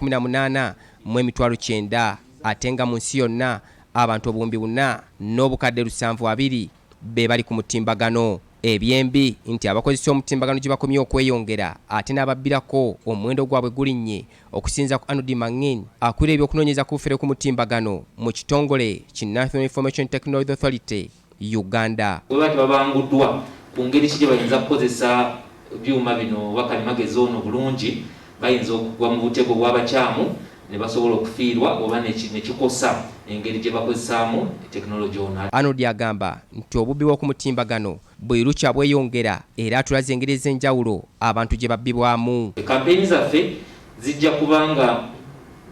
18 mu emitwalo 9 ate nga mu nsi yonna abantu obuwumbi 4 n'obukadde 720 be bali ku mutimbagano. Ebyembi nti abakozesa omutimbagano gye bakomye okweyongera ate n'ababbirako omuwendo gwabwe gulinnye okusinza ku Anodi Mangin akwira ebyokunoonyeza ku Bafere ku mutimbagano mu kitongole ki National Information Technology Authority Uganda. Bwe babanguddwa ku ngeri ki gye bayinza kukozesa byuma bino wakalimagezi ono bulungi bayinza okugwa mu butego bw'abakyamu ne basobola okufiirwa oba nekikosa engeri gye bakozesaamu tekinologi ono. Anodi agamba nti obubbi bw'okumutimbagano bwe lukya bweyongera era tulaze engeri ez'enjawulo abantu gye babbibwamu. Kampeyini zaffe zijja kubanga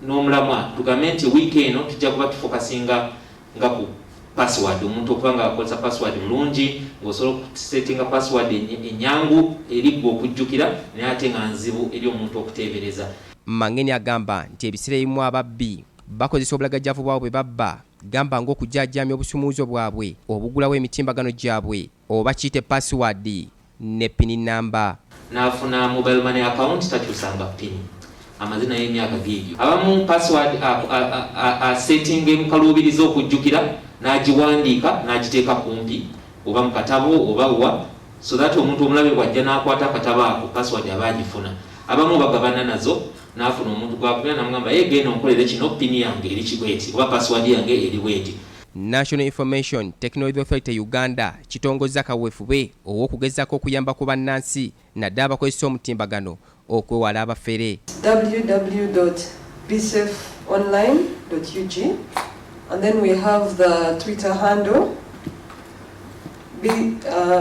n'omulamwa tugambe nti wiiki eno tujja kuba tufokasinga nga ku password, omuntu okuba nga akozesa password mulungi ng'osobola okusettinga password enyangu eriggwa okujjukira naye ate nga nzibu eri omuntu okuteebereza. Mangeni agamba nti ebiseera ebimu ababbi bakozesa obulagajjavu bwabwe babba gamba ng'okujajjamya obusumuuzo bwabwe obugulawo emitimbagano gyabwe oba kiyite password ne pini namba. N'afuna mobile money account takyusanga pini amazina y'emyaka g'ebyo. Abamu password setting emukaluubiriza okujjukira n'agiwandiika n'agiteeka kumpi oba mu katabo oba wa so that omuntu omulabe bw'ajja n'akwata akatabo ako password aba agifuna. Abamu bagabana nazo n'afuna omuntu gwakubira n'amugamba genda onkolere kino pini yange eri kibweti oba password yange eri bweti. National Information Technology Authority Uganda kitongozza kaweefube ow'okugezako okuyamba ku bannansi naddala abakozesa omutimbagano okwewala abafere. www.bsafeonline.ug and then we have the Twitter handle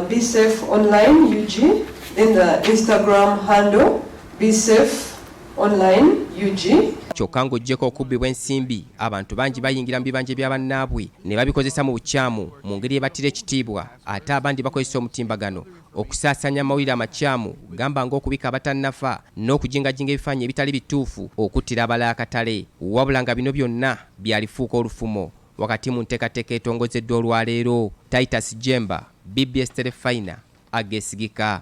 bsafeonline.ug, then the Instagram handle bsafeonline.ug. Kyokka ng'oggyeko okubbi bw'ensimbi abantu bangi bayingira mu bibanja bya bannaabwe ne babikozesa mu bukyamu mu ngeri ebattira ekitiibwa ate abandi bakozesa omutimbagano okusaasaanya amawulire amakyamu gamba ng'okubika abatannafa n'okujingajinga ebifaananyi ebitali bituufu okuttira abalala akatale. Wabula nga bino byonna byalifuuka olufumo wakati mu nteekateeka etongozeddwa olwaleero. Titus Jemba, BBS Telefina, ageesigika.